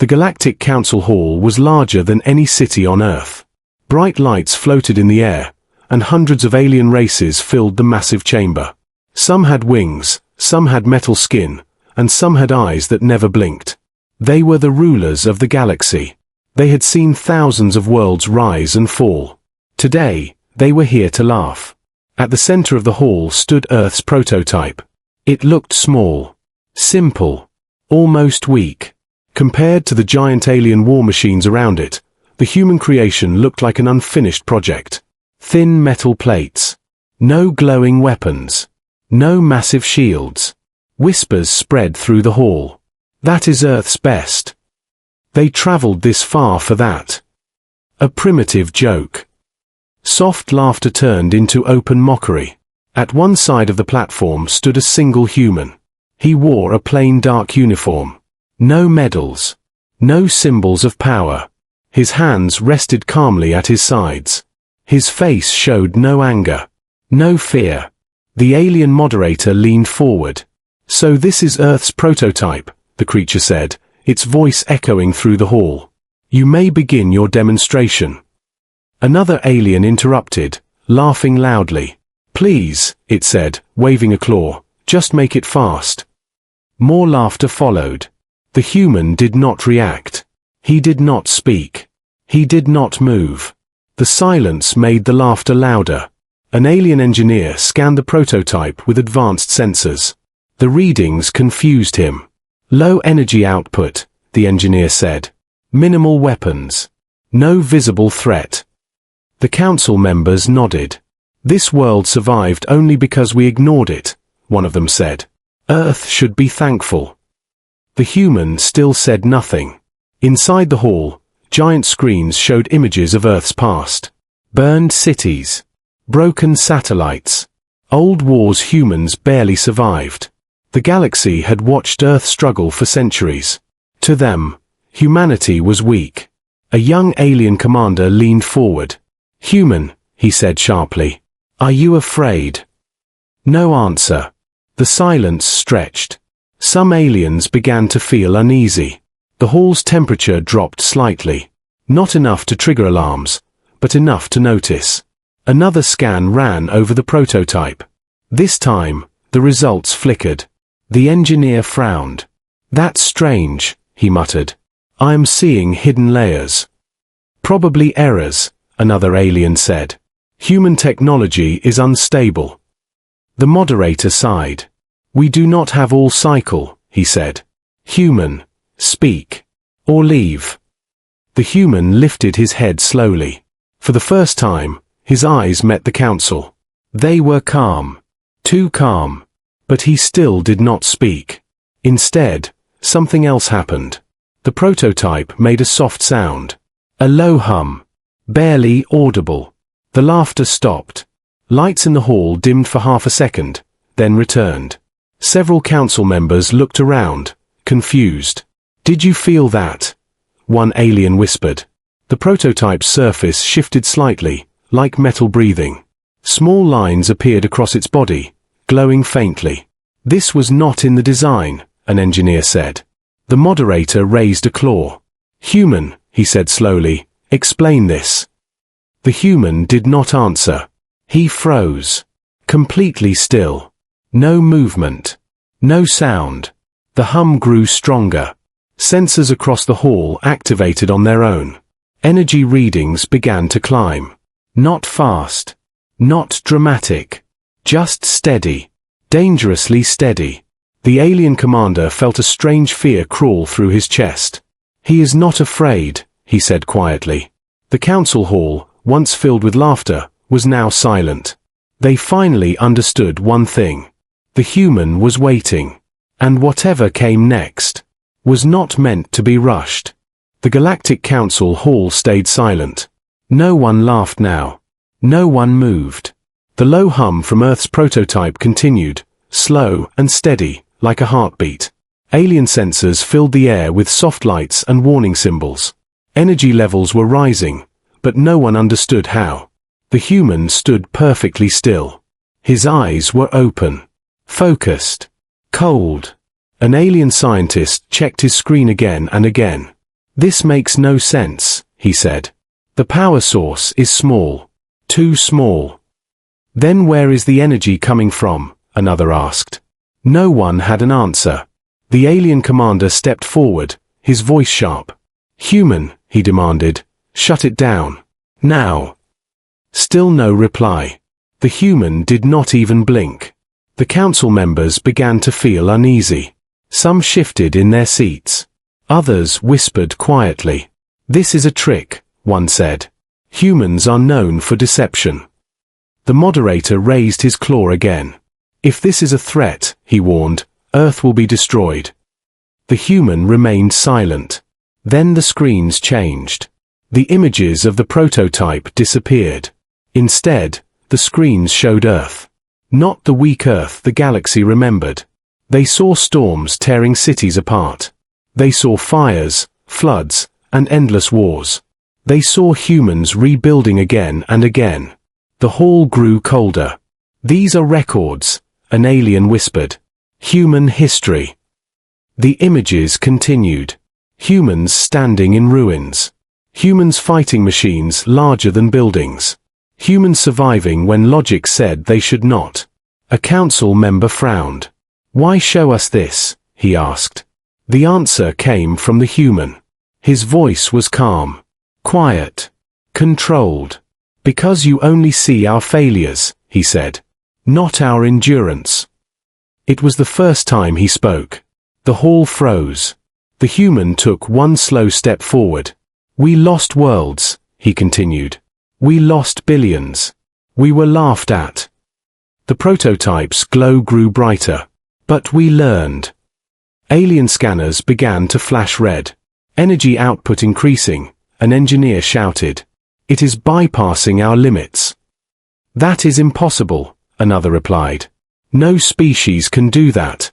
The Galactic Council Hall was larger than any city on Earth. Bright lights floated in the air, and hundreds of alien races filled the massive chamber. Some had wings, some had metal skin, and some had eyes that never blinked. They were the rulers of the galaxy. They had seen thousands of worlds rise and fall. Today, they were here to laugh. At the center of the hall stood Earth's prototype. It looked small, simple, almost weak. Compared to the giant alien war machines around it, the human creation looked like an unfinished project. Thin metal plates. No glowing weapons. No massive shields. Whispers spread through the hall. That is Earth's best. They traveled this far for that. A primitive joke. Soft laughter turned into open mockery. At one side of the platform stood a single human. He wore a plain dark uniform. No medals. No symbols of power. His hands rested calmly at his sides. His face showed no anger. No fear. The alien moderator leaned forward. "So this is Earth's prototype," the creature said, its voice echoing through the hall. "You may begin your demonstration." Another alien interrupted, laughing loudly. "Please," it said, waving a claw, "just make it fast." More laughter followed. The human did not react. He did not speak. He did not move. The silence made the laughter louder. An alien engineer scanned the prototype with advanced sensors. The readings confused him. "Low energy output," the engineer said. "Minimal weapons. No visible threat." The council members nodded. "This world survived only because we ignored it," one of them said. "Earth should be thankful." The human still said nothing. Inside the hall, giant screens showed images of Earth's past. Burned cities. Broken satellites. Old wars humans barely survived. The galaxy had watched Earth struggle for centuries. To them, humanity was weak. A young alien commander leaned forward. "Human," he said sharply, "are you afraid?" No answer. The silence stretched. Some aliens began to feel uneasy. The hall's temperature dropped slightly. Not enough to trigger alarms, but enough to notice. Another scan ran over the prototype. This time, the results flickered. The engineer frowned. "That's strange," he muttered. "I am seeing hidden layers." "Probably errors," another alien said. "Human technology is unstable." The moderator sighed. "We do not have all cycle," he said. "Human, speak. Or leave." The human lifted his head slowly. For the first time, his eyes met the council. They were calm. Too calm. But he still did not speak. Instead, something else happened. The prototype made a soft sound. A low hum. Barely audible. The laughter stopped. Lights in the hall dimmed for half a second, then returned. Several council members looked around, confused. "Did you feel that?" one alien whispered. The prototype's surface shifted slightly, like metal breathing. Small lines appeared across its body, glowing faintly. "This was not in the design," an engineer said. The moderator raised a claw. "Human," he said slowly, "explain this." The human did not answer. He froze. Completely still. No movement. No sound. The hum grew stronger. Sensors across the hall activated on their own. Energy readings began to climb. Not fast. Not dramatic. Just steady. Dangerously steady. The alien commander felt a strange fear crawl through his chest. "He is not afraid," he said quietly. The council hall, once filled with laughter, was now silent. They finally understood one thing. The human was waiting. And whatever came next was not meant to be rushed. The Galactic Council Hall stayed silent. No one laughed now. No one moved. The low hum from Earth's prototype continued, slow and steady, like a heartbeat. Alien sensors filled the air with soft lights and warning symbols. Energy levels were rising, but no one understood how. The human stood perfectly still. His eyes were open, focused, cold. An alien scientist checked his screen again and again. This makes no sense, he said. The power source is small. Too small. Then where is the energy coming from? Another asked. No one had an answer. The alien commander stepped forward, his voice sharp. Human, he demanded, shut it down. Now. Still no reply. The human did not even blink. The council members began to feel uneasy. Some shifted in their seats. Others whispered quietly. This is a trick, one said. Humans are known for deception. The moderator raised his claw again. If this is a threat, he warned, Earth will be destroyed. The human remained silent. Then the screens changed. The images of the prototype disappeared. Instead, the screens showed Earth. Not the weak Earth the galaxy remembered. They saw storms tearing cities apart. They saw fires, floods, and endless wars. They saw humans rebuilding again and again. The hall grew colder. These are records, an alien whispered. Human history. The images continued. Humans standing in ruins. Humans fighting machines larger than buildings. Humans surviving when logic said they should not. A council member frowned. Why show us this? He asked. The answer came from the human. His voice was calm. Quiet. Controlled. Because you only see our failures, he said. Not our endurance. It was the first time he spoke. The hall froze. The human took one slow step forward. We lost worlds, he continued. We lost billions. We were laughed at. The prototype's glow grew brighter. But we learned. Alien scanners began to flash red. Energy output increasing, an engineer shouted. It is bypassing our limits. That is impossible, another replied. No species can do that.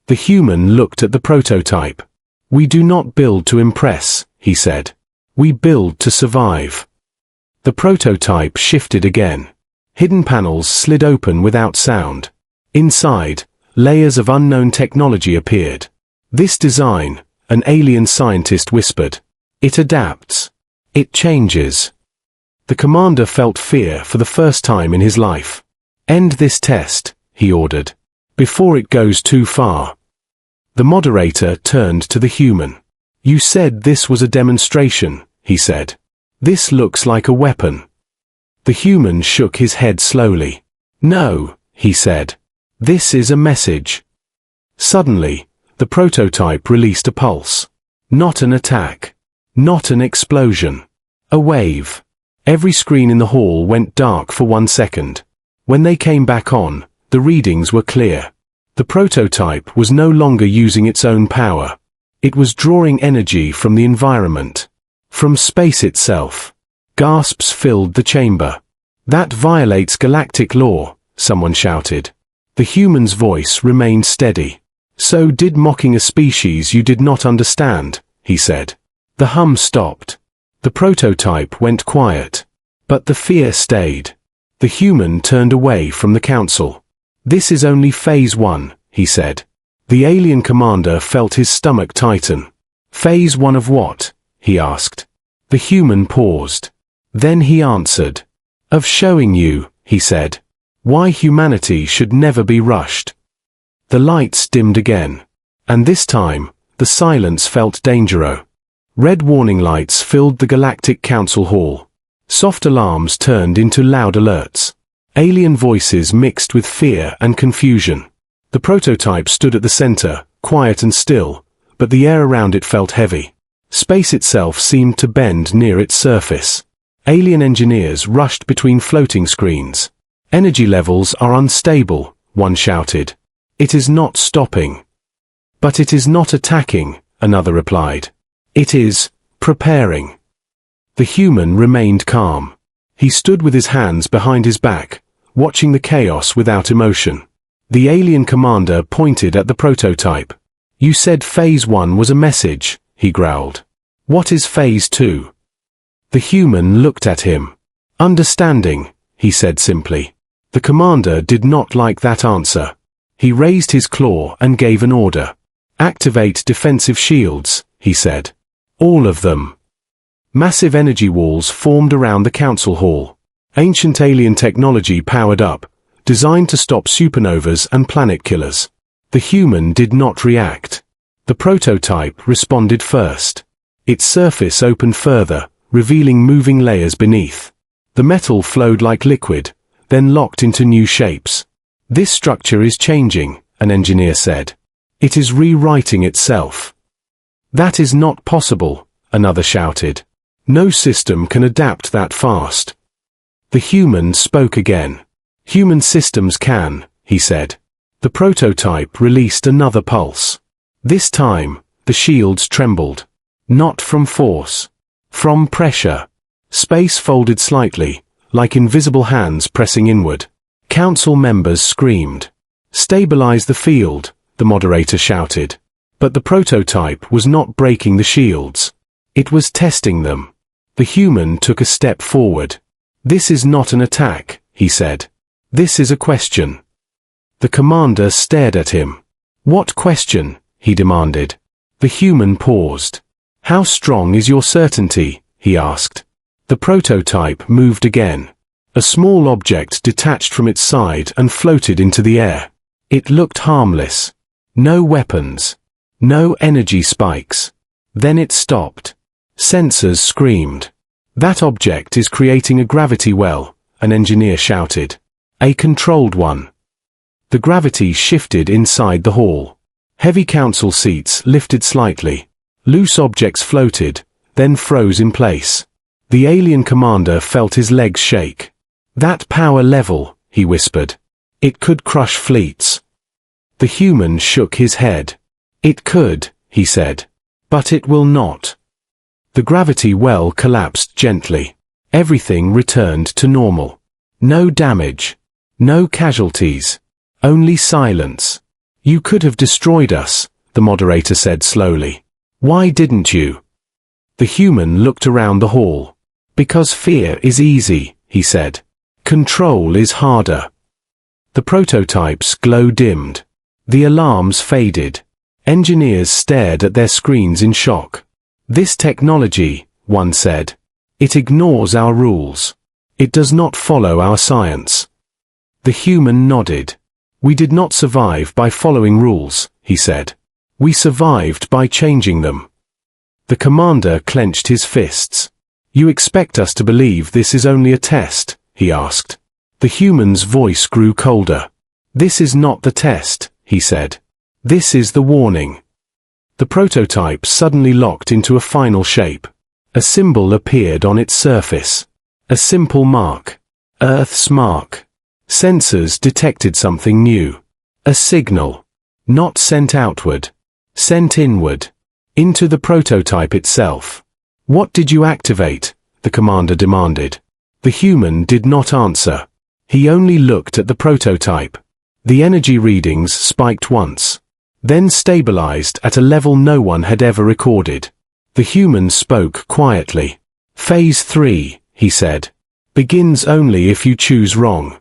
The human looked at the prototype. We do not build to impress, he said. We build to survive. The prototype shifted again. Hidden panels slid open without sound. Inside, layers of unknown technology appeared. This design, an alien scientist whispered. It adapts. It changes. The commander felt fear for the first time in his life. End this test, he ordered. Before it goes too far. The moderator turned to the human. You said this was a demonstration, he said. This looks like a weapon. The human shook his head slowly. No, he said. This is a message. Suddenly, the prototype released a pulse. Not an attack. Not an explosion. A wave. Every screen in the hall went dark for 1 second. When they came back on, the readings were clear. The prototype was no longer using its own power. It was drawing energy from the environment. From space itself. Gasps filled the chamber. That violates galactic law, someone shouted. The human's voice remained steady. So did mocking a species you did not understand, he said. The hum stopped. The prototype went quiet. But the fear stayed. The human turned away from the council. This is only phase 1, he said. The alien commander felt his stomach tighten. Phase 1 of what? He asked. The human paused. Then he answered. Of showing you, he said. Why humanity should never be rushed. The lights dimmed again. And this time, the silence felt dangerous. Red warning lights filled the Galactic Council Hall. Soft alarms turned into loud alerts. Alien voices mixed with fear and confusion. The prototype stood at the center, quiet and still, but the air around it felt heavy. Space itself seemed to bend near its surface. Alien engineers rushed between floating screens. Energy levels are unstable, one shouted. It is not stopping. But it is not attacking, another replied. It is preparing. The human remained calm. He stood with his hands behind his back, watching the chaos without emotion. The alien commander pointed at the prototype. You said phase 1 was a message, he growled. What is phase 2? The human looked at him. Understanding, he said simply. The commander did not like that answer. He raised his claw and gave an order. Activate defensive shields, he said. All of them. Massive energy walls formed around the council hall. Ancient alien technology powered up, designed to stop supernovas and planet killers. The human did not react. The prototype responded first. Its surface opened further, revealing moving layers beneath. The metal flowed like liquid, then locked into new shapes. "This structure is changing," an engineer said. "It is rewriting itself." "That is not possible," another shouted. "No system can adapt that fast." The human spoke again. "Human systems can," he said. The prototype released another pulse. This time, the shields trembled. Not from force. From pressure. Space folded slightly, like invisible hands pressing inward. Council members screamed. "Stabilize the field," the moderator shouted. But the prototype was not breaking the shields. It was testing them. The human took a step forward. "This is not an attack," he said. "This is a question." The commander stared at him. "What question?" he demanded. The human paused. "How strong is your certainty?" he asked. The prototype moved again. A small object detached from its side and floated into the air. It looked harmless. No weapons. No energy spikes. Then it stopped. Sensors screamed. "That object is creating a gravity well," an engineer shouted. "A controlled one." The gravity shifted inside the hall. Heavy council seats lifted slightly. Loose objects floated, then froze in place. The alien commander felt his legs shake. "That power level," he whispered. "It could crush fleets." The human shook his head. "It could," he said. "But it will not." The gravity well collapsed gently. Everything returned to normal. No damage. No casualties. Only silence. "You could have destroyed us," the moderator said slowly. "Why didn't you?" The human looked around the hall. "Because fear is easy," he said. "Control is harder." The prototype's glow dimmed. The alarms faded. Engineers stared at their screens in shock. "This technology," one said. "It ignores our rules. It does not follow our science." The human nodded. "We did not survive by following rules," he said. "We survived by changing them." The commander clenched his fists. "You expect us to believe this is only a test?" he asked. The human's voice grew colder. "This is not the test," he said. "This is the warning." The prototype suddenly locked into a final shape. A symbol appeared on its surface. A simple mark. Earth's mark. Sensors detected something new. A signal. Not sent outward. Sent inward. Into the prototype itself. "What did you activate?" the commander demanded. The human did not answer. He only looked at the prototype. The energy readings spiked once. Then stabilized at a level no one had ever recorded. The human spoke quietly. "Phase 3, he said. "Begins only if you choose wrong."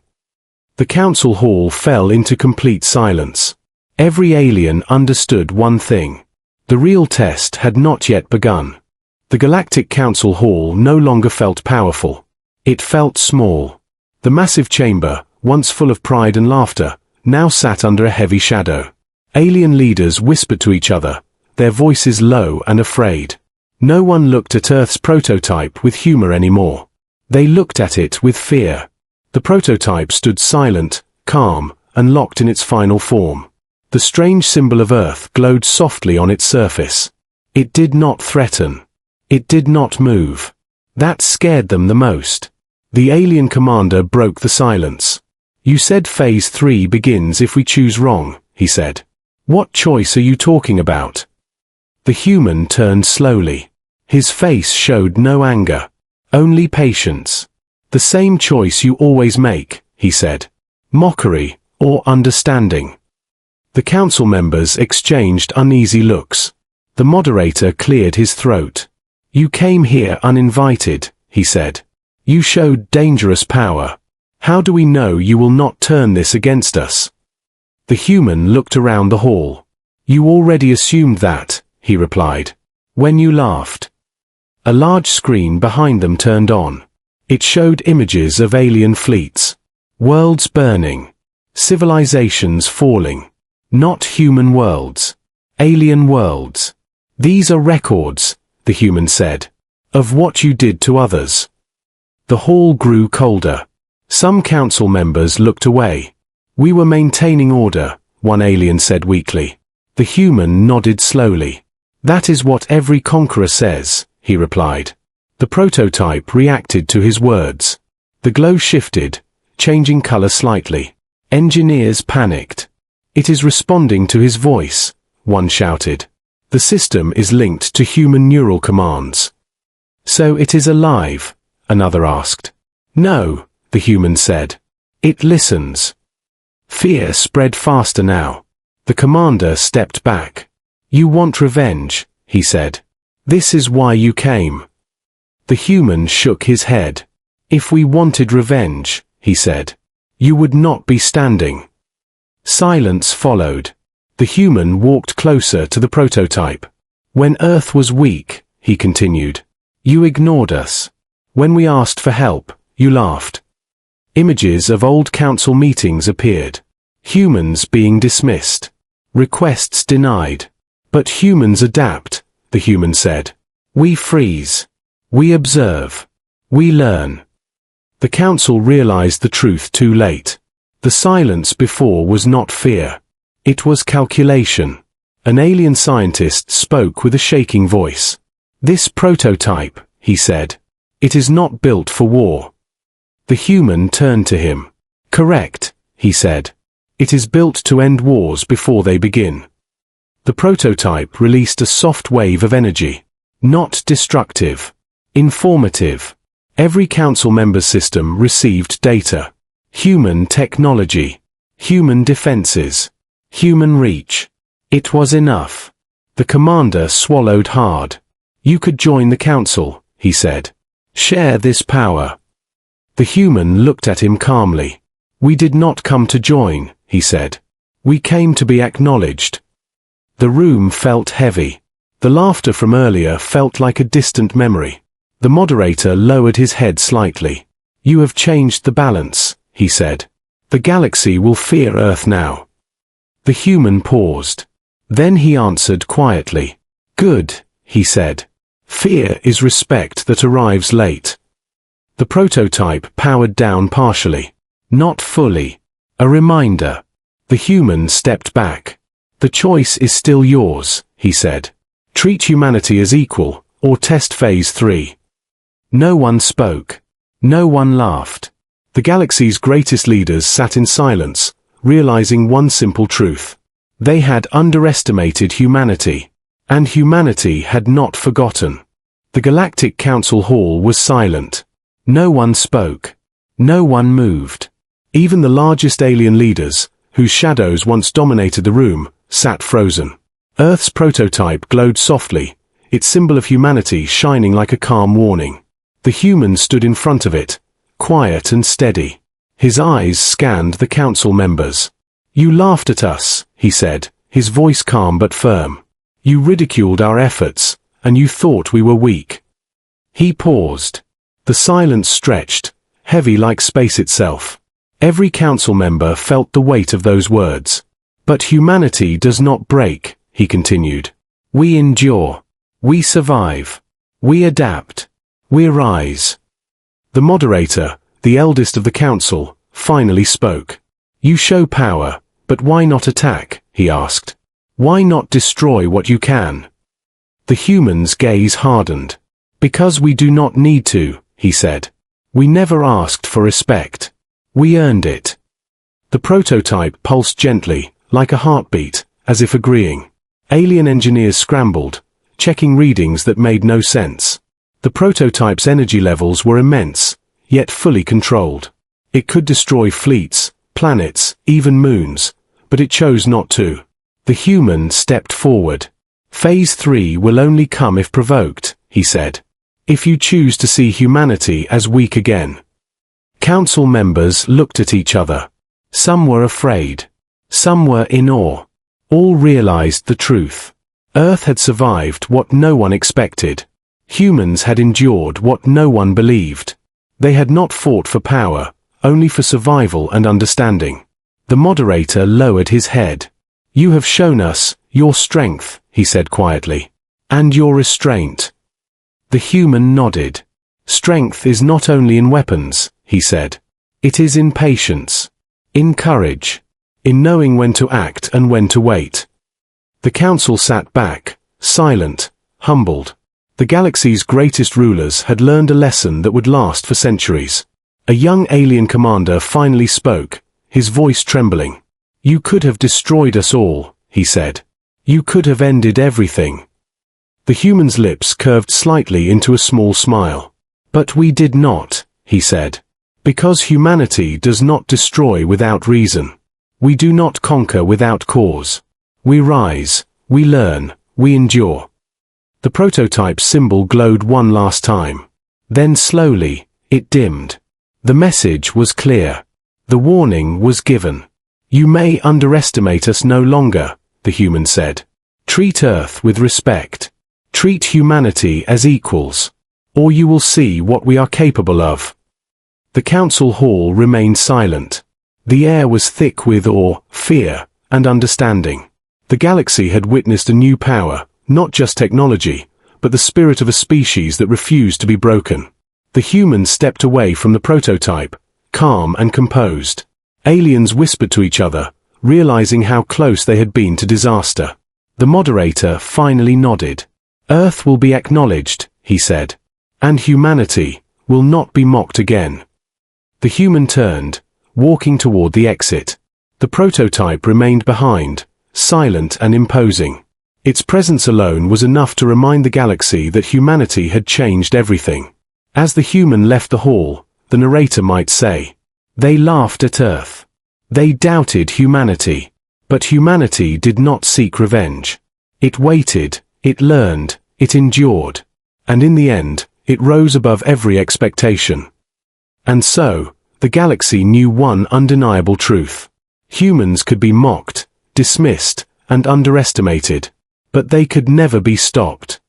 The council hall fell into complete silence. Every alien understood one thing. The real test had not yet begun. The Galactic Council Hall no longer felt powerful. It felt small. The massive chamber, once full of pride and laughter, now sat under a heavy shadow. Alien leaders whispered to each other, their voices low and afraid. No one looked at Earth's prototype with humor anymore. They looked at it with fear. The prototype stood silent, calm, and locked in its final form. The strange symbol of Earth glowed softly on its surface. It did not threaten. It did not move. That scared them the most. The alien commander broke the silence. "You said Phase 3 begins if we choose wrong," he said. "What choice are you talking about?" The human turned slowly. His face showed no anger. Only patience. "The same choice you always make," he said. "Mockery, or understanding." The council members exchanged uneasy looks. The moderator cleared his throat. "You came here uninvited," he said. "You showed dangerous power. How do we know you will not turn this against us?" The human looked around the hall. "You already assumed that," he replied. When you laughed. A large screen behind them turned on. It showed images of alien fleets. Worlds burning. Civilizations falling. Not human worlds. Alien worlds. These are records, the human said, of what you did to others. The hall grew colder. Some council members looked away. We were maintaining order, one alien said weakly. The human nodded slowly. That is what every conqueror says, he replied. The prototype reacted to his words. The glow shifted, changing color slightly. Engineers panicked. It is responding to his voice, one shouted. The system is linked to human neural commands. So it is alive, another asked. No, the human said. It listens. Fear spread faster now. The commander stepped back. You want revenge, he said. This is why you came. The human shook his head. If we wanted revenge, he said, you would not be standing. Silence followed. The human walked closer to the prototype. When Earth was weak, he continued, you ignored us. When we asked for help, you laughed. Images of old council meetings appeared. Humans being dismissed. Requests denied. But humans adapt, the human said. We freeze. We observe. We learn. The council realized the truth too late. The silence before was not fear. It was calculation. An alien scientist spoke with a shaking voice. This prototype, he said. It is not built for war. The human turned to him. Correct, he said. It is built to end wars before they begin. The prototype released a soft wave of energy. Not destructive. Informative. Every council member's system received data. Human technology. Human defenses. Human reach. It was enough. The commander swallowed hard. You could join the council, he said. Share this power. The human looked at him calmly. We did not come to join, he said. We came to be acknowledged. The room felt heavy. The laughter from earlier felt like a distant memory. The moderator lowered his head slightly. You have changed the balance, he said. The galaxy will fear Earth now. The human paused. Then he answered quietly. Good, he said. Fear is respect that arrives late. The prototype powered down partially. Not fully. A reminder. The human stepped back. The choice is still yours, he said. Treat humanity as equal, or test phase 3. No one spoke. No one laughed. The galaxy's greatest leaders sat in silence, realizing one simple truth. They had underestimated humanity. And humanity had not forgotten. The Galactic Council Hall was silent. No one spoke. No one moved. Even the largest alien leaders, whose shadows once dominated the room, sat frozen. Earth's prototype glowed softly, its symbol of humanity shining like a calm warning. The human stood in front of it, quiet and steady. His eyes scanned the council members. You laughed at us, he said, his voice calm but firm. You ridiculed our efforts, and you thought we were weak. He paused. The silence stretched, heavy like space itself. Every council member felt the weight of those words. But humanity does not break, he continued. We endure. We survive. We adapt. We rise. The moderator, the eldest of the council, finally spoke. You show power, but why not attack, he asked. Why not destroy what you can? The human's gaze hardened. Because we do not need to, he said. We never asked for respect. We earned it. The prototype pulsed gently, like a heartbeat, as if agreeing. Alien engineers scrambled, checking readings that made no sense. The prototype's energy levels were immense, yet fully controlled. It could destroy fleets, planets, even moons, but it chose not to. The human stepped forward. Phase 3 will only come if provoked, he said. If you choose to see humanity as weak again. Council members looked at each other. Some were afraid. Some were in awe. All realized the truth. Earth had survived what no one expected. Humans had endured what no one believed. They had not fought for power, only for survival and understanding. The moderator lowered his head. "You have shown us your strength," he said quietly. "And your restraint." The human nodded. "Strength is not only in weapons," he said. "It is in patience, in courage, in knowing when to act and when to wait." The council sat back, silent, humbled. The galaxy's greatest rulers had learned a lesson that would last for centuries. A young alien commander finally spoke, his voice trembling. "You could have destroyed us all," he said. "You could have ended everything." The human's lips curved slightly into a small smile. "But we did not," he said. "Because humanity does not destroy without reason. We do not conquer without cause. We rise, we learn, we endure." The prototype symbol glowed one last time. Then slowly, it dimmed. The message was clear. The warning was given. "You may underestimate us no longer," the human said. "Treat Earth with respect. Treat humanity as equals, or you will see what we are capable of." The council hall remained silent. The air was thick with awe, fear, and understanding. The galaxy had witnessed a new power, not just technology, but the spirit of a species that refused to be broken. The humans stepped away from the prototype, calm and composed. Aliens whispered to each other, realizing how close they had been to disaster. The moderator finally nodded. "Earth will be acknowledged," he said. "And humanity will not be mocked again." The human turned, walking toward the exit. The prototype remained behind, silent and imposing. Its presence alone was enough to remind the galaxy that humanity had changed everything. As the human left the hall, the narrator might say, "They laughed at Earth. They doubted humanity. But humanity did not seek revenge. It waited, it learned, it endured. And in the end, it rose above every expectation." And so, the galaxy knew one undeniable truth. Humans could be mocked, dismissed, and underestimated, but they could never be stopped.